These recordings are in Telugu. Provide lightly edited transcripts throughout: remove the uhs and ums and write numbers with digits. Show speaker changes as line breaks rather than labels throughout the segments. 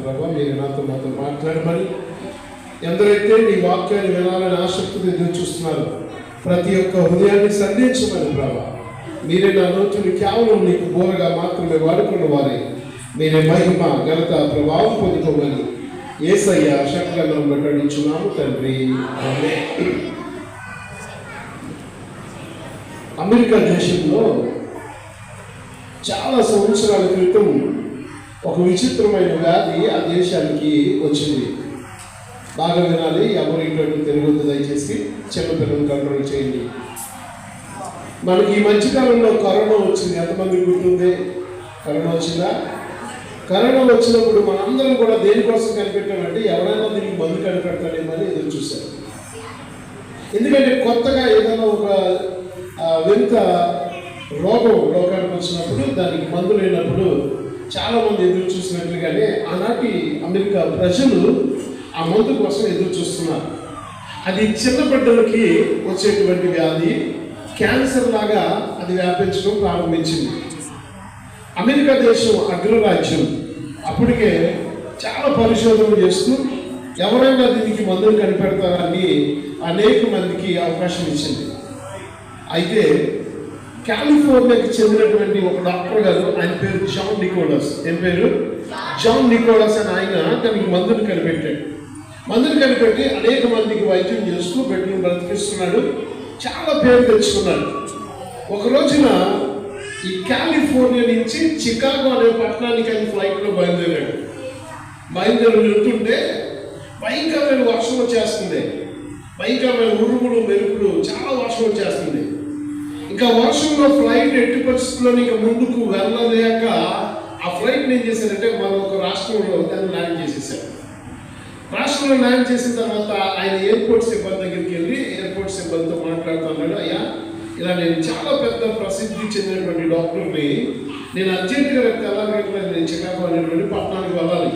ప్రభావ. మీరు మాతో మాట్లాడమని, ఎందరైతే నీ వాక్యాన్ని వినాలని ఆసక్తితో ఎదురు చూస్తున్నారు ప్రతి ఒక్క హృదయాన్ని సంధించమని ప్రభావ. మీరే నా నోటిని కేవలం నీకు బోరగా మాత్రమే వాడుకున్న వారే మీరే మహిమ ఘనత ప్రభావం పొందుకోమని యేసయ్య శక్తులను బట్టించున్నాము తండ్రి. ఆమేన్. అమెరికా దేశంలో చాలా సంవత్సరాల క్రితం ఒక విచిత్రమైన వ్యాధి ఆ దేశానికి వచ్చింది. బాగా వినాలి, ఎవరు ఇటువంటి తెలియదు, దయచేసి చిన్నపిల్లలను కంట్రోల్ చేయండి. మనకి ఈ మధ్యకాలంలో కరోనా వచ్చింది. ఎంతమంది గుర్తుంది? కరోనా వచ్చిందా? కరోనా వచ్చినప్పుడు మనందరం కూడా దేనికోసం కనిపెట్టామంటే ఎవరైనా దీనికి మందు కనిపెడతాడేమని ఎదురు చూశారు. ఎందుకంటే కొత్తగా ఏదైనా ఒక వింత రోగం లోకానికి వచ్చినప్పుడు దానికి మందు లేనప్పుడు చాలామంది ఎదురు చూసినట్లుగానే ఆనాటి అమెరికా ప్రజలు ఆ మందు కోసం ఎదురు చూస్తున్నారు. అది చిన్న బిడ్డలకి వచ్చేటువంటి వ్యాధి, క్యాన్సర్ లాగా అది వ్యాపించడం ప్రారంభించింది. అమెరికా దేశం అగ్రరాజ్యం అప్పటికే చాలా పరిశోధనలు చేస్తూ ఎవరైనా దీనికి మందులు కనిపెడతారని అనేక మందికి అవకాశం ఇచ్చింది. అయితే కాలిఫోర్నియాకి చెందినటువంటి ఒక డాక్టర్ గారు, ఆయన పేరు జాన్ నికోలస్. ఏం పేరు? జాన్ నికోలస్ అని ఆయన దానికి మందులు కనిపెట్టాడు. మందులు కనిపెట్టి అనేక మందికి వైద్యం చేస్తూ బిడ్డలను బ్రతికిస్తున్నాడు. చాలా పేరు తెచ్చుకున్నాడు. ఒక రోజున ఈ కాలిఫోర్నియా నుంచి చికాగో అనే పట్టణానికి ఆయన ఫ్లైట్లో బయలుదేరాడు. వెళ్తుంటే భయంకరమైన వర్షం వచ్చేస్తుంది. భయంకరమైన ఉరుములు మెరుపులు, చాలా వర్షం వచ్చేస్తుంది. ఇంకా వర్షంలో ఫ్లైట్ ఎట్టి పరిస్థితుల్లో ఇంకా ముందుకు వెళ్ళలేక ఆ ఫ్లైట్ ఏం చేశారంటే మరొక రాష్ట్రంలో దాన్ని ల్యాండ్ చేసేసారు. రాష్ట్రంలో ల్యాండ్ చేసిన తర్వాత ఆయన ఎయిర్పోర్ట్ సిబ్బంది దగ్గరికి వెళ్ళి ఎయిర్పోర్ట్ సిబ్బందితో మాట్లాడుతున్నాడు. అయ్యా, ఇలా నేను చాలా పెద్ద ప్రసిద్ధి చెందినటువంటి డాక్టర్ని, నేను అర్జెంటుగా తెల్లారిగట్ల నేను చికాగో అనేటువంటి పట్టణానికి వెళ్ళాలి.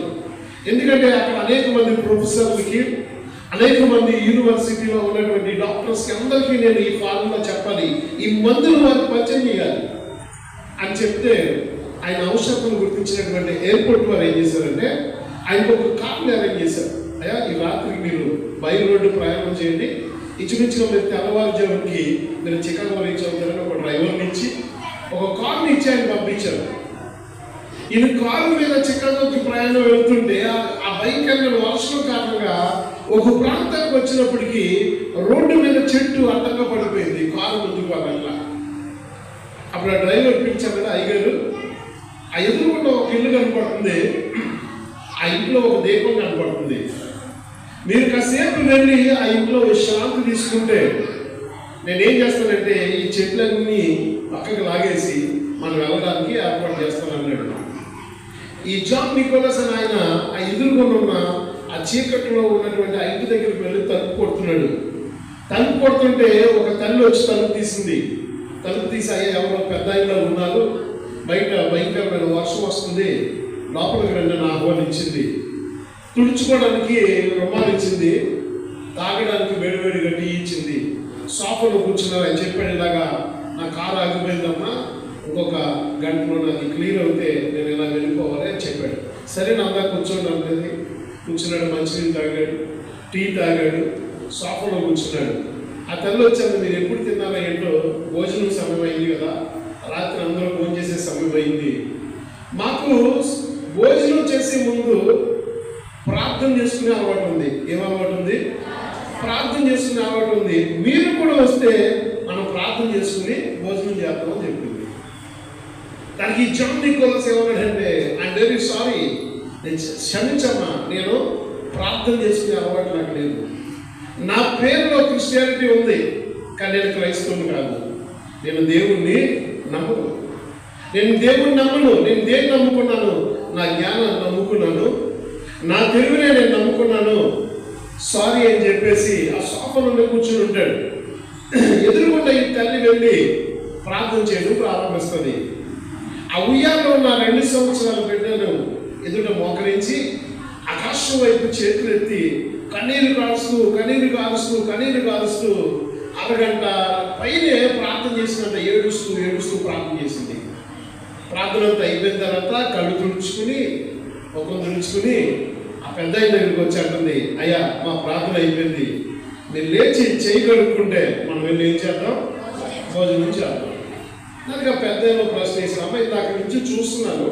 ఎందుకంటే అక్కడ అనేక మంది ప్రొఫెసర్లకి, అనేక మంది యూనివర్సిటీలో ఉన్నటువంటి డాక్టర్స్కి అందరికీ నేను ఈ ఫార్ములా చెప్పాలి, ఈ మందులు వారికి పరిచయం చేయాలి అని చెప్తే ఆయన అవసరం గుర్తించినటువంటి ఎయిర్పోర్ట్ వారు ఏం చేశారంటే ఆయనకు ఒక కార్ని అరేంజ్ చేశారు. అయ్యా, ఈ రాత్రికి మీరు బయలు రోడ్డు ప్రయాణం చేయండి, ఇంచుమించుగా మీరు తెల్లవారుజాముకి మీరు చికాగో రీచ్ అవుతారని ఒక డ్రైవర్ని ఇచ్చి ఒక కార్ని ఇచ్చి ఆయన పంపించారు. ఈయన కారు మీద చికాగోకి ప్రయాణం వెళ్తుంటే ఆ భయంకరమైన వర్షం కారణంగా ఒక ప్రాంతానికి వచ్చినప్పటికీ రోడ్డు మీద చెట్టు అడ్డంగా పడిపోయింది, కారు ముందుకు వాళ్ళ. అప్పుడు ఆ డ్రైవర్ పిలిచాడు, అయ్యగారు, ఆ ఎదురుకుండా ఒక ఇల్లు కనపడుతుంది, ఆ ఇంట్లో ఒక దీపం కనపడుతుంది, మీరు కాసేపు వెళ్ళి ఆ ఇంట్లో విశ్రాంతి తీసుకుంటే నేనేం చేస్తానంటే ఈ చెట్లన్నీ పక్కకు లాగేసి మనం వెళ్ళడానికి ఏర్పాటు చేస్తానన్నాడు. ఈ జాన్ నికోలస్ అని ఆయన ఆ ఎదురుకొని ఉన్న ఆ చీకట్లో ఉన్నటువంటి ఆ ఇంటి దగ్గరికి వెళ్ళి తలుపు కొడుతున్నాడు. తలుపు కొడుతుంటే ఒక తల్లి వచ్చి తలుపు తీసింది. తలుపు తీసి, అయ్యా, ఎవరో పెద్ద ఇంట్లో ఉన్నారు, బయట భయంకరమైన వర్షం వస్తుంది, లోపలికి రండి అని ఆహ్వానించింది. తుడుచుకోవడానికి రుమాలు ఇచ్చింది, తాగడానికి వేడివేడిగా టీ ఇచ్చింది. సోఫాలో కూర్చున్నారు. ఆయన చెప్పాడు, ఇలాగా నా కారు ఆగిపోయిందమ్మా, ఇంకొక గంటలో నాకు క్లియర్ అవుతే నేను ఇలా వెళ్ళిపోవాలి అని చెప్పాడు. సరే నాగా కూర్చోండి అనేది. కూర్చున్నాడు, మంచినీళ్ళు తాగాడు, టీ తాగాడు, సోఫాలో కూర్చున్నాడు. ఆ తల్లి వచ్చాను, మీరు ఎప్పుడు తిన్నారా ఏంటో, భోజనం సమయం అయింది కదా, రాత్రి అందరూ భోజనం చేసే సమయం అయింది, మాకు భోజనం చేసే ముందు ప్రార్థన చేసుకునే అలవాటు ఉంది. ఏం అలవాటు ఉంది? ప్రార్థన చేసుకునే అలవాటు ఉంది. మీరు కూడా వస్తే మనం ప్రార్థన చేసుకుని భోజనం చేద్దామని చెప్పింది. దానికి జాన్ నికోలస్ ఏమన్నాడంటే, ఐఎమ్ వెరీ సారీ, క్షమించమ్మా, నేను ప్రార్థన చేసుకునే అలవాటు నాకు లేదు. నా పేరులో క్రిస్టియానిటీ ఉంది, కానీ నేను క్రైస్తవుని కాదు. నేను దేవుణ్ణి నమ్మను. నేను దేవుణ్ణి నమ్మను. నేను దేన్ని నమ్ముకున్నాను? నా జ్ఞానాన్ని నమ్ముకున్నాను, నా తెలివినే నేను నమ్ముకున్నాను. సారీ అని చెప్పేసి ఆ సోఫాలో కూర్చుని ఉంటాడు. ఎదురుకుండా ఈ తల్లి వెళ్ళి ప్రార్థన చేయడం ప్రారంభిస్తుంది. ఆ ఉయ్యాలో ఉన్న 2 సంవత్సరాల బిడ్డను ఎదుట మోకరించి ఆకాశం వైపు చేతులెత్తి కన్నీరు కారుస్తూ అరగంట పైనే ప్రార్థన చేసినంత ఏడుస్తూ ప్రార్థన చేసింది. ప్రార్థన అంతా అయిపోయిన తర్వాత కళ్ళు తుడుచుకుని ముఖం తుడుచుకుని ఆ పెద్ద ఆయన దగ్గరికి వచ్చి అంటుంది, అయ్యా మా ప్రార్థన అయిపోయింది, మీరు లేచి చేయి కడుక్కుంటే మనం వెళ్ళి ఏం చేద్దాం, భోజనం చేద్దాం. దానికి ఆ పెద్ద ఆయన ప్రశ్న వేసిన, అమ్మ ఇందాక నుంచి చూస్తున్నాను,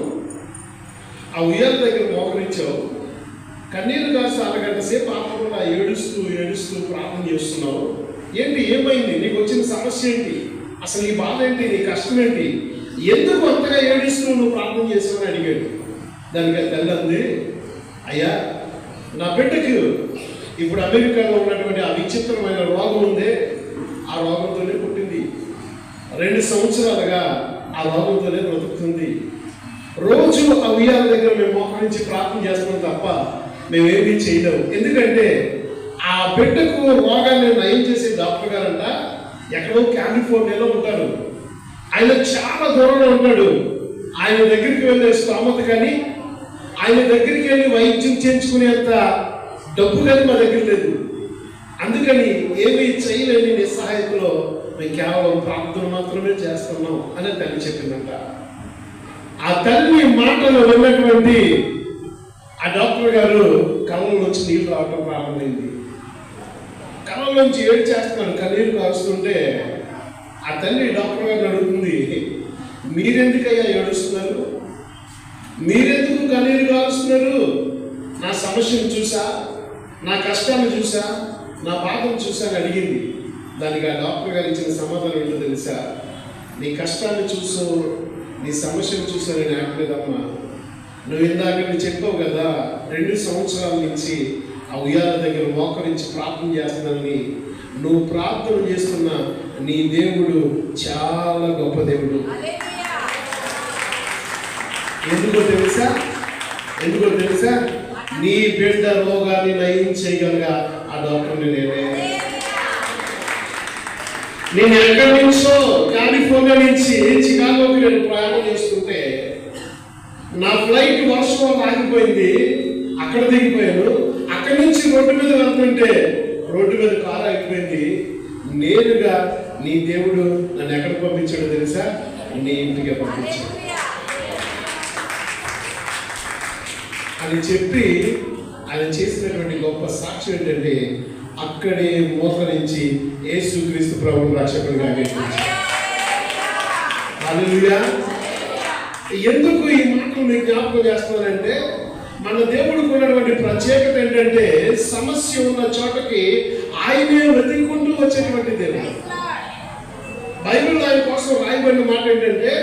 ఆ ఉయ్యాల దగ్గర మోకరించావు, కన్నీరు కాస్త అరగంట సేపు ఆపకుండా ఏడుస్తూ ఏడుస్తూ ప్రార్థన చేస్తున్నావు, ఏంటి, ఏమైంది, నీకు వచ్చిన సమస్య ఏంటి, అసలు నీ బాధ ఏంటి, నీ కష్టం ఏంటి, ఎందుకు అంతగా ఏడుస్తూ నువ్వు ప్రార్థన చేస్తావని అడిగాడు. దానికి తల్లి అంది, అయ్యా నా బిడ్డకు ఇప్పుడు అమెరికాలో ఉన్నటువంటి ఆ విచిత్రమైన రోగం ఉందే, ఆ రోగంతోనే పుట్టింది, 2 సంవత్సరాలుగా ఆ రోగంతోనే బ్రతుకుతుంది, రోజు ఆ ఉయ్యాల దగ్గర మేము మోకరించి ప్రార్థన చేస్తున్నాం తప్ప మేమేమీ చేయలేము. ఎందుకంటే ఆ బిడ్డకు రోగాన్ని నయం చేసే డాక్టర్ గారంట ఎక్కడో కాలిఫోర్నియాలో ఉంటారు, ఆయన చాలా దూరంలో ఉంటాడు, ఆయన దగ్గరికి వెళ్ళే స్తోమత కానీ ఆయన దగ్గరికి వెళ్ళి వైద్యం చేయించుకునేంత డబ్బు కానీ మా దగ్గర లేదు, అందుకని ఏమీ చేయలేని నిస్సహాయతలో మేము కేవలం ప్రార్థన మాత్రమే చేస్తున్నాం అని తల్లి చెప్పిందంట. ఆ తల్లి మాటలు విన్నటువంటి ఆ డాక్టర్ గారు కళ్ళలోంచి నీళ్ళు రావటం ప్రారంభమైంది, కళ్ళలోంచి ఏడు చేస్తున్నాడు, కన్నీరు కారుస్తుంటే ఆ తల్లి డాక్టర్ గారిని అడుగుతుంది, మీరెందుకయ్యా ఏడుస్తున్నారు, మీరెందుకు కన్నీరు కారుస్తున్నారు, నా సమస్యను చూసా, నా కష్టాన్ని చూసా, నా బాధను చూసా అని అడిగింది. దానికి ఆ డాక్టర్ గారు ఇచ్చిన సమాధానం ఏంటో తెలుసా, నీ కష్టాన్ని చూసో నీ సమస్యను చూసా నేను ఆడలేదమ్మా, నువ్వు ఇందాక చెప్పావు కదా 2 సంవత్సరాల నుంచి ఆ ఉయ్యాల దగ్గర మోకరించి ప్రార్థన చేస్తున్నానని, నువ్వు ప్రార్థన చేస్తున్న నీ దేవుడు చాలా గొప్ప దేవుడు. ఎందుకో తెలుసా నీ బిడ్డ రోగాన్ని నయం చేయగలగా ఆ డాక్టర్ని నేను ఎక్కడి నుంచో కాలిఫోర్నియా నుంచి చికాగోకి నేను ప్రయాణం చేస్తుంటే నా ఫ్లైట్ వర్షం వల్ల ఆగిపోయింది, అక్కడ దిగిపోయాను, అక్కడి నుంచి రోడ్డు మీద వెళ్తుంటే రోడ్డు మీద కారు ఆగిపోయింది, నేరుగా నీ దేవుడు నన్ను ఎక్కడికి పంపించాడో తెలుసా, నీ ఇంటికి పంపించాడు అని చెప్పి ఆయన చేసినటువంటి గొప్ప సాక్ష్యం ఏంటంటే అక్కడే మోకరించి యేసుక్రీస్తు ప్రభువును రక్షకుడిగా అంగీకరించాడు. హల్లెలూయా. ఎందుకు ఈ మాటలు మీకు జ్ఞాపకం చేస్తున్నానంటే మన దేవుడికి ఉన్నటువంటి ప్రత్యేకత ఏంటంటే సమస్య ఉన్న చోటకి ఆయనే వెతుక్కుంటూ వచ్చేటువంటి దేవుడు. బైబిల్ ఆయన కోసం రాయబడిన మాట ఏంటంటే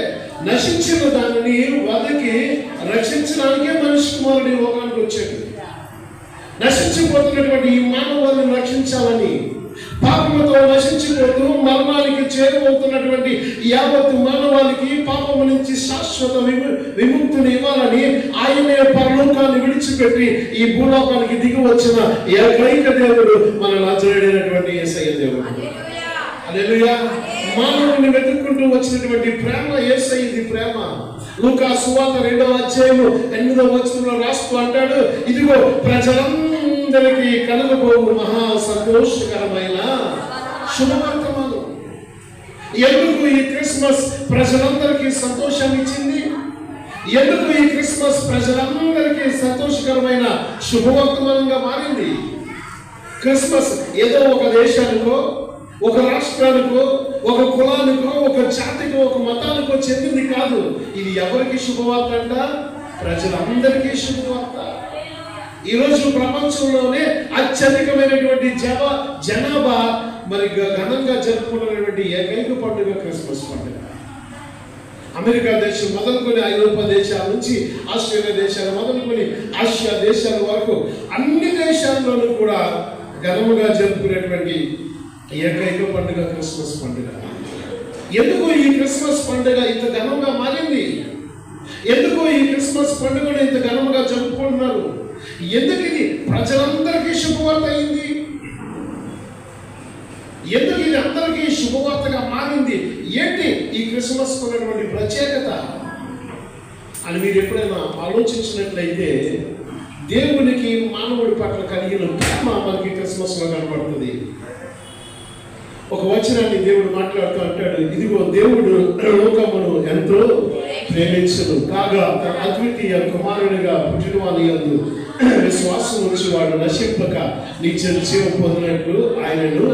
నశించిన దానిని వెతికి రక్షించడానికే మనిషి కుమారుడు ఈ లోకానికి వచ్చాడు. నశించిపోతున్నటువంటి ఈ మానవాళిని రక్షించాలని, పాపముతో నశించిపోతూ మరణానికి చేరువవుతున్నటువంటి యావత్తు మానవాళికి పాపము నుంచి శాశ్వత విముక్తిని ఇవ్వాలని ఆయనే పరలోకాన్ని విడిచిపెట్టి ఈ భూలోకానికి దిగి వచ్చిన ఏకైక దేవుడు మన నజరేయుడైనటువంటి యేసయ్య దేవుడు. హల్లెలూయా. మానవుని వెతుక్కుంటూ వచ్చినటువంటి ప్రేమ యేసయ్యది ప్రేమ. లూకా సువార్త 2వ అధ్యాయము 8వ వచనంలో రాస్తూ అంటాడు, ఇదిగో ప్రజలందరికీ కలుగబోవు మహా సంతోషకరమైన శుభవర్తమానం. ఎందుకు ఈ క్రిస్మస్ ప్రజలందరికీ సంతోషాన్ని ఇచ్చింది? ఎందుకు ఈ క్రిస్మస్ ప్రజలందరికీ సంతోషకరమైన శుభవర్తమానంగా మారింది? క్రిస్మస్ ఏదో ఒక దేశానికో, ఒక రాష్ట్రానికో, ఒక కులానికో, ఒక జాతికో, ఒక మతానికో చెందింది కాదు. ఇది ఎవరికి శుభవార్త అంట? ప్రజలందరికీ శుభవార్త. ఈరోజు ప్రపంచంలోనే అత్యధికమైనటువంటి జనాభా మరి ఘనంగా జరుపుకున్నటువంటి ఏకైక పండుగ క్రిస్మస్ పండుగ. అమెరికా దేశం మొదలుకొని ఐరోపా దేశాల నుంచి ఆస్ట్రేలియా దేశాలు మొదలుకొని ఆసియా దేశాల వరకు అన్ని దేశాల్లోనూ కూడా ఘనముగా జరుపుకునేటువంటి ఏకైక పండుగ క్రిస్మస్ పండుగ. ఎందుకు ఈ క్రిస్మస్ పండుగ ఇంత ఘనంగా మారింది? ఎందుకు ఈ క్రిస్మస్ పండుగను ఇంత ఘనంగా జరుపుకుంటున్నారు? ఎందుకు ఇది ప్రజలందరికీ శుభవార్త అయింది? ఎందుకు ఇది అందరికీ శుభవార్తగా మారింది? ఏంటి ఈ క్రిస్మస్ ఉన్నటువంటి ప్రత్యేకత అని మీరు ఎప్పుడైనా ఆలోచించినట్లయితే దేవునికి మానవుడి పట్ల కలిగిన ప్రేమ మనకి క్రిస్మస్ లో కనబడుతుంది. ఒక వచనాన్ని దేవుడు మాట్లాడుతూ అంటాడు, ఇదిగో దేవుడు లోకమును ఎంతో ప్రేమించును కాగా తన అద్వితీయ కుమారునిగా పుట్టిన వాని యందు విశ్వాసం ఉంచి వాడు నశింపక నిత్య జీవం పొందినట్లు ఆయనను